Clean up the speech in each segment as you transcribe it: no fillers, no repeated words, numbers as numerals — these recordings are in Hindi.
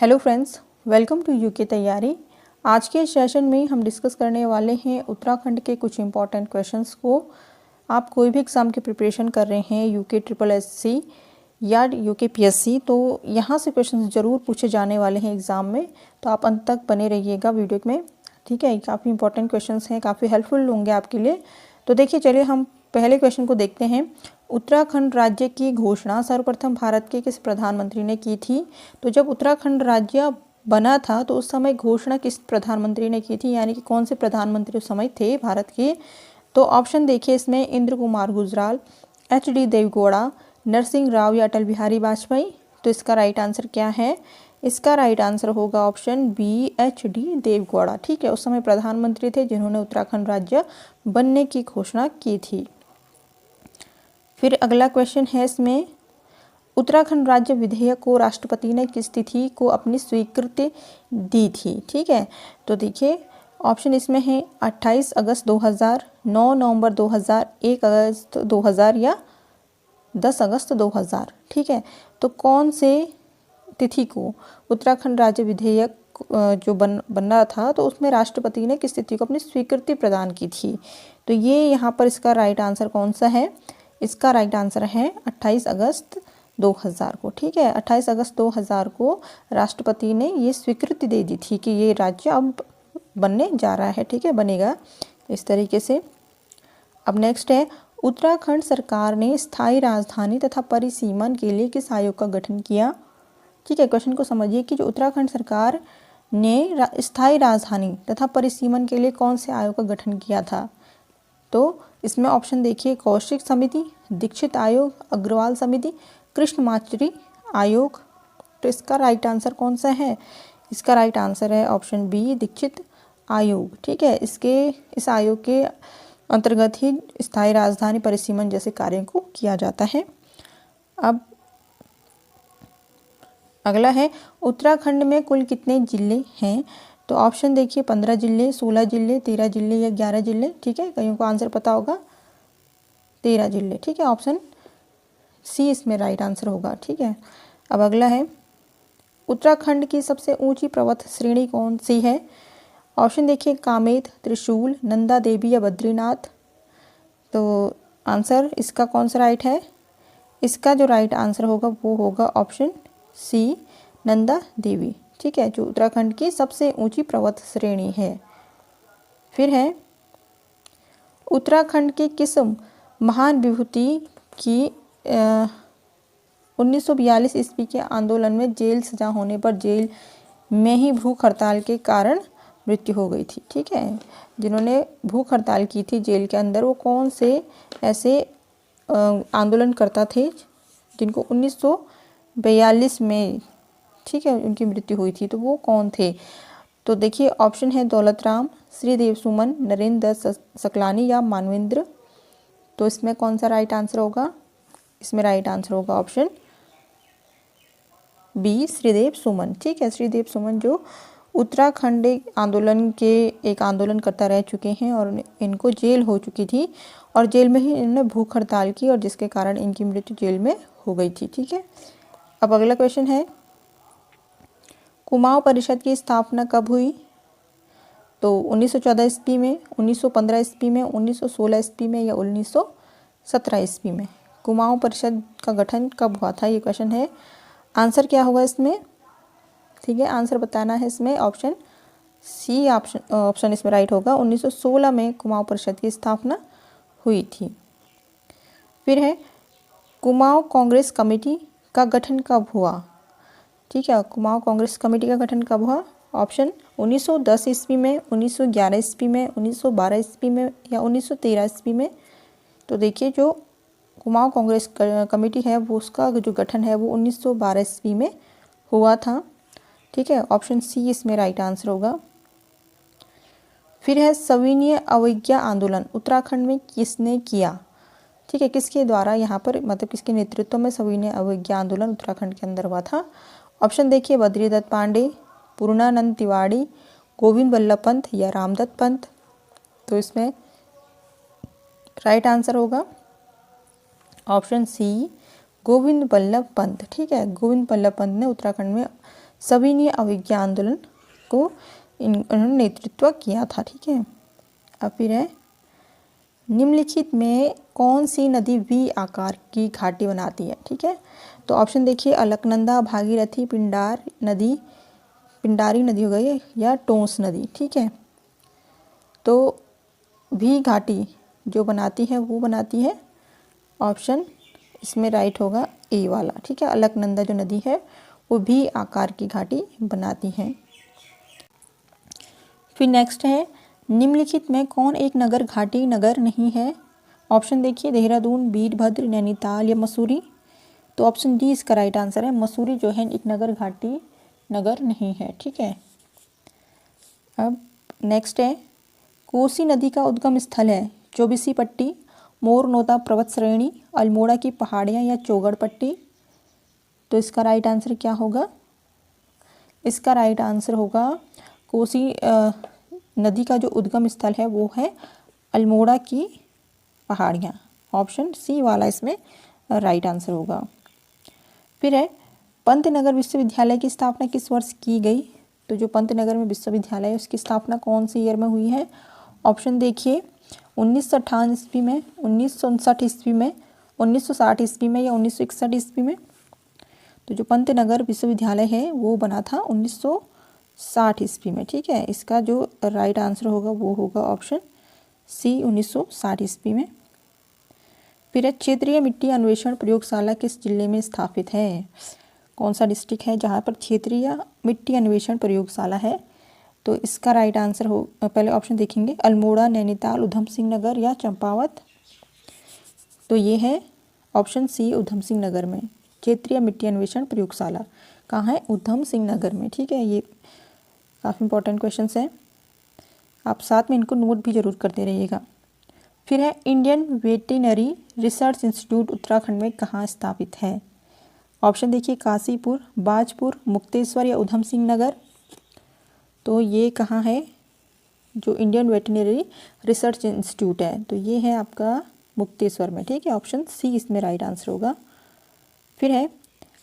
Hello friends, welcome to UK तैयारी। आज के सेशन में हम डिस्कस करने वाले हैं उत्तराखंड के कुछ इम्पॉर्टेंट क्वेश्चंस को। आप कोई भी एग्ज़ाम की प्रिपरेशन कर रहे हैं, यूके ट्रिपल एससी या यूके पीएससी, तो यहाँ से क्वेश्चंस ज़रूर पूछे जाने वाले हैं एग्ज़ाम में, तो आप अंत तक बने रहिएगा वीडियो में। ठीक है, काफ़ी इंपॉर्टेंट क्वेश्चंस हैं, काफ़ी हेल्पफुल होंगे आपके लिए। तो देखिए, चलिए हम पहले क्वेश्चन को देखते हैं। उत्तराखंड राज्य की घोषणा सर्वप्रथम भारत के किस प्रधानमंत्री ने की थी? तो जब उत्तराखंड राज्य बना था तो उस समय घोषणा किस प्रधानमंत्री ने की थी, यानी कि कौन से प्रधानमंत्री उस समय थे भारत के? तो ऑप्शन देखिए इसमें, इंद्र कुमार गुजराल, एच.डी. देवगौड़ा, नरसिंह राव या अटल बिहारी वाजपेयी। तो इसका राइट आंसर क्या है? इसका राइट आंसर होगा ऑप्शन बी, एच.डी. देवगौड़ा। ठीक है, उस समय प्रधानमंत्री थे जिन्होंने उत्तराखंड राज्य बनने की घोषणा की थी। फिर अगला क्वेश्चन है इसमें, उत्तराखंड राज्य विधेयक को राष्ट्रपति ने किस तिथि को अपनी स्वीकृति दी थी? ठीक है, तो देखिए ऑप्शन इसमें है 28 अगस्त 2000, 9 नवंबर 2000, 1 अगस्त 2000 या 10 अगस्त 2000। ठीक है, तो कौन से तिथि को उत्तराखंड राज्य विधेयक जो बनना था तो उसमें राष्ट्रपति ने किस तिथि को अपनी स्वीकृति प्रदान की थी? तो ये यहाँ पर इसका राइट आंसर कौन सा है? इसका राइट आंसर है 28 अगस्त 2000 को। ठीक है, 28 अगस्त 2000 को राष्ट्रपति ने ये स्वीकृति दे दी थी कि ये राज्य अब बनने जा रहा है। ठीक है, बनेगा इस तरीके से। अब नेक्स्ट है, उत्तराखंड सरकार ने स्थायी राजधानी तथा परिसीमन के लिए किस आयोग का गठन किया? ठीक है, क्वेश्चन को समझिए कि जो उत्तराखंड सरकार ने स्थायी राजधानी तथा परिसीमन के लिए कौन से आयोग का गठन किया था? तो इसमें ऑप्शन देखिए, कौशिक समिति, दीक्षित आयोग, अग्रवाल समिति, कृष्णमाचारी आयोग। तो इसका राइट आंसर कौन सा है? इसका राइट आंसर है ऑप्शन बी, दीक्षित आयोग। ठीक है, इस आयोग के अंतर्गत ही स्थायी राजधानी परिसीमन जैसे कार्यों को किया जाता है। अब अगला है, उत्तराखंड में कुल कितने जिले हैं? तो ऑप्शन देखिए, 15 जिले, 16 जिले, 13 जिले या 11 जिले। ठीक है, कईयों को आंसर पता होगा, 13 जिले। ठीक है, ऑप्शन सी इसमें राइट आंसर होगा। ठीक है, अब अगला है, उत्तराखंड की सबसे ऊंची पर्वत श्रेणी कौन सी है? ऑप्शन देखिए, कामेत, त्रिशूल, नंदा देवी या बद्रीनाथ। तो आंसर इसका कौन सा राइट है? इसका जो राइट आंसर होगा वो होगा ऑप्शन सी, नंदा देवी। ठीक है, जो उत्तराखंड की सबसे ऊंची पर्वत श्रेणी है। फिर है, उत्तराखंड की किस महान विभूति की 1942 ईस्वी के आंदोलन में जेल सजा होने पर जेल में ही भूख हड़ताल के कारण मृत्यु हो गई थी? ठीक है, जिन्होंने भूख हड़ताल की थी जेल के अंदर, वो कौन से ऐसे आंदोलनकर्ता थे जिनको 1942 में, ठीक है, उनकी मृत्यु हुई थी? तो वो कौन थे? तो देखिए ऑप्शन है, दौलत राम, श्रीदेव सुमन, नरेंद्र सकलानी या मानवेंद्र। तो इसमें कौन सा राइट आंसर होगा? इसमें राइट आंसर होगा ऑप्शन बी, श्रीदेव सुमन। ठीक है, श्रीदेव सुमन जो उत्तराखंड आंदोलन के एक आंदोलनकर्ता रह चुके हैं और इनको जेल हो चुकी थी और जेल में ही इन्होंने भूख हड़ताल की और जिसके कारण इनकी मृत्यु जेल में हो गई थी। ठीक है, अब अगला क्वेश्चन है, कुमाऊं परिषद की स्थापना कब हुई? तो 1914 ईस्वी में, 1915 ईस्वी में, 1916 ईस्वी में या 1917 ईस्वी में? कुमाऊं परिषद का गठन कब हुआ था, ये क्वेश्चन है। आंसर क्या होगा इसमें? ठीक है, आंसर बताना है इसमें। ऑप्शन सी ऑप्शन इसमें राइट होगा, 1916 में कुमाऊं परिषद की स्थापना हुई थी। फिर है, कुमाऊं कांग्रेस कमेटी का गठन कब हुआ? ठीक है, कुमाऊं कांग्रेस कमेटी का गठन कब हुआ? ऑप्शन 1910 ईस्वी में, 1911 ईस्वी में, 1912 ईस्वी में या 1913 ईस्वी में? तो देखिए, जो कुमाऊं कांग्रेस कमेटी है वो, उसका जो गठन है वो 1912 ईस्वी में हुआ था। ठीक है, ऑप्शन सी इसमें राइट आंसर होगा। फिर है, सविनय अवज्ञा आंदोलन उत्तराखंड में किसने किया? ठीक है, किसके द्वारा यहाँ पर, मतलब किसके नेतृत्व में सविनय अवज्ञा आंदोलन उत्तराखंड के अंदर हुआ था? ऑप्शन देखिए, बद्रीदत्त पांडे, पूर्णानंद तिवारी, गोविंद बल्लभ पंत या रामदत्त पंत। तो इसमें राइट आंसर होगा ऑप्शन सी, गोविंद बल्लभ पंत। ठीक है, गोविंद बल्लभ पंत ने उत्तराखंड में सविनय अवज्ञा आंदोलन को इन्होंने नेतृत्व किया था। ठीक है, अब फिर है निम्नलिखित में कौन सी नदी वी आकार की घाटी बनाती है। ठीक है, तो ऑप्शन देखिए, अलकनंदा, भागीरथी, पिंडारी नदी हो गई या टोंस नदी। ठीक है, तो वी घाटी जो बनाती है वो बनाती है, ऑप्शन इसमें राइट होगा ए वाला। ठीक है, अलकनंदा जो नदी है वो भी आकार की घाटी बनाती है। फिर नेक्स्ट है निम्नलिखित में कौन एक नगर घाटी नगर नहीं है। ऑप्शन देखिए, देहरादून, वीरभद्र, नैनीताल या मसूरी। तो ऑप्शन डी इसका राइट आंसर है, मसूरी जो है एक नगर घाटी नगर नहीं है। ठीक है, अब नेक्स्ट है कोसी नदी का उद्गम स्थल है चौबीसी पट्टी, मोरनोता पर्वत श्रेणी, अल्मोड़ा की पहाड़ियाँ या चौगढ़ पट्टी। तो इसका राइट आंसर क्या होगा, इसका राइट आंसर होगा कोसी नदी का जो उद्गम स्थल है वो है अल्मोड़ा की पहाड़ियाँ। ऑप्शन सी वाला इसमें राइट आंसर होगा। फिर है पंतनगर विश्वविद्यालय की स्थापना किस वर्ष की गई। तो जो पंतनगर में विश्वविद्यालय है उसकी स्थापना कौन सी ईयर में हुई है। ऑप्शन देखिए, 1958 ईस्वी में, 1959 ईस्वी में, 1960 ईस्वी में या 1961 ईस्वी में। तो जो पंतनगर विश्वविद्यालय है वो बना था 1960 ईस्वी में। ठीक है, इसका जो राइट आंसर होगा वो होगा ऑप्शन सी 1960 ईस्वी में। फिर क्षेत्रीय मिट्टी अन्वेषण प्रयोगशाला किस जिले में स्थापित है। कौन सा डिस्ट्रिक्ट है जहाँ पर क्षेत्रीय मिट्टी अन्वेषण प्रयोगशाला है। तो इसका राइट आंसर हो, पहले ऑप्शन देखेंगे, अल्मोड़ा, नैनीताल, उधम सिंह नगर या चंपावत। तो ये है ऑप्शन सी उधम सिंह नगर में क्षेत्रीय मिट्टी अन्वेषण प्रयोगशाला कहाँ है, उधम सिंह नगर में। ठीक है, ये काफ़ी इंपॉर्टेंट क्वेश्चन है, आप साथ में इनको नोट भी जरूर करते रहिएगा। फिर है Indian veterinary research institute Uttarakhand में कहाँ स्थापित है। ऑप्शन देखिए, काशीपुर, बाजपुर, मुक्तेश्वर या उधम सिंह नगर। तो ये कहाँ है, जो इंडियन वेटरनरी रिसर्च इंस्टीट्यूट है तो ये है आपका मुक्तेश्वर में। ठीक है, ऑप्शन सी इसमें राइट आंसर होगा। फिर है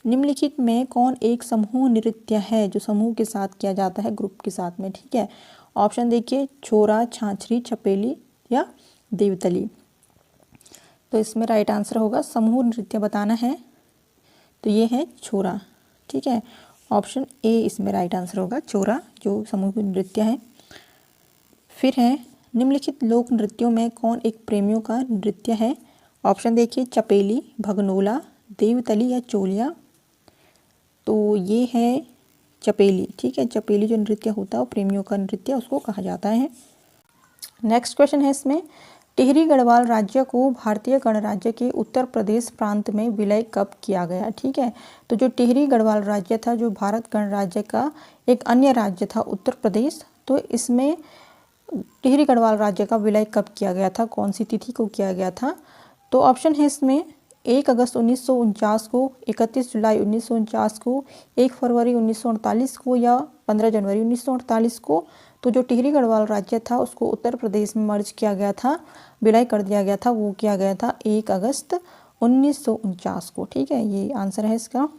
निम्नलिखित में कौन एक समूह नृत्य है जो समूह के साथ किया जाता है, ग्रुप के साथ में। ठीक है, ऑप्शन देखिए, छोरा, छाछरी, छपेली या देवतली। तो इसमें राइट आंसर होगा, समूह नृत्य बताना है तो ये है छोरा। ठीक है, ऑप्शन ए इसमें राइट आंसर होगा, छोरा जो समूह नृत्य है। फिर है निम्नलिखित लोक नृत्यों में कौन एक प्रेमियों का नृत्य है। ऑप्शन देखिए, चपेली, भगनोला, देवतली या चोलिया। तो ये है चपेली। ठीक है, चपेली जो नृत्य होता है वो प्रेमियों का नृत्य उसको कहा जाता है। नेक्स्ट क्वेश्चन है इसमें, टिहरी गढ़वाल राज्य को भारतीय गणराज्य के उत्तर प्रदेश प्रांत में विलय कब किया गया। ठीक है, तो जो टिहरी गढ़वाल राज्य था जो भारत गणराज्य का एक अन्य राज्य था उत्तर प्रदेश, तो इसमें टिहरी गढ़वाल राज्य का विलय कब किया गया था, कौन सी तिथि को किया गया था। तो ऑप्शन है इसमें 1 अगस्त 1949 को, 31 जुलाई 1949 को, 1 फरवरी 1948 को या 15 जनवरी 1948 को। तो जो टिहरी गढ़वाल राज्य था उसको उत्तर प्रदेश में मर्ज किया गया था, विलय कर दिया गया था, वो किया गया था 1 अगस्त 1949 को। ठीक है, ये आंसर है इसका।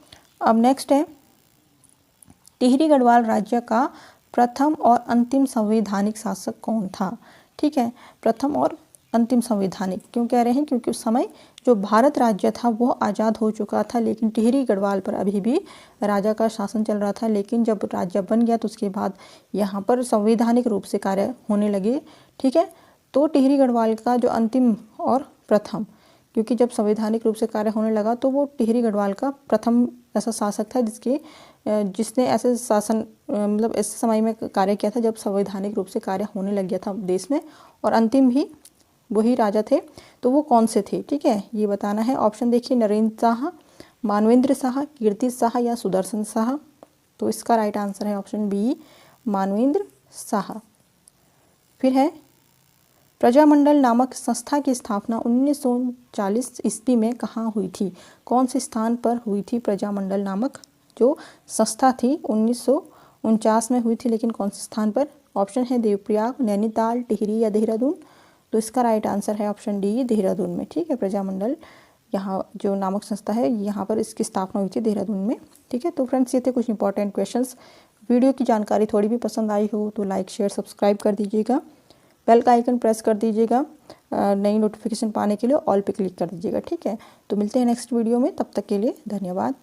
अब नेक्स्ट है टिहरी गढ़वाल राज्य का प्रथम और अंतिम संवैधानिक शासक कौन था। ठीक है, प्रथम और अंतिम संवैधानिक क्यों कह रहे हैं, क्योंकि उस समय जो भारत राज्य था वो आज़ाद हो चुका था, लेकिन टिहरी गढ़वाल पर अभी भी राजा का शासन चल रहा था। लेकिन जब राज्य बन गया तो उसके बाद यहाँ पर संवैधानिक रूप से कार्य होने लगे। ठीक है, तो टिहरी गढ़वाल का जो अंतिम और प्रथम, क्योंकि जब संवैधानिक रूप से कार्य होने लगा तो वो टिहरी गढ़वाल का प्रथम ऐसा शासक था जिसने ऐसे शासन मतलब ऐसे समय में कार्य किया था जब संवैधानिक रूप से कार्य होने लग गया था देश में, और अंतिम भी वही राजा थे। तो वो कौन से थे, ठीक है, ये बताना है। ऑप्शन देखिए, नरेंद्र शाह, मानवेंद्र शाह, कीर्ति शाह या सुदर्शन शाह। तो इसका राइट आंसर है ऑप्शन बी, मानवेंद्र शाह। फिर है प्रजामंडल नामक संस्था की स्थापना 1940 ईस्वी में कहाँ हुई थी, कौन से स्थान पर हुई थी प्रजामंडल नामक जो संस्था थी 1949 में हुई थी, लेकिन कौन से स्थान पर। ऑप्शन है देवप्रयाग, नैनीताल, टिहरी या देहरादून। तो इसका राइट आंसर है ऑप्शन डी, देहरादून में। ठीक है, प्रजामंडल यहाँ जो नामक संस्था है, यहाँ पर इसकी स्थापना हुई थी देहरादून में। ठीक है, तो फ्रेंड्स ये थे कुछ इंपॉर्टेंट क्वेश्चंस। वीडियो की जानकारी थोड़ी भी पसंद आई हो तो लाइक शेयर सब्सक्राइब कर दीजिएगा, बेल का आइकन प्रेस कर दीजिएगा, नई नोटिफिकेशन पाने के लिए ऑल पे क्लिक कर दीजिएगा। ठीक है, तो मिलते हैं नेक्स्ट वीडियो में, तब तक के लिए धन्यवाद।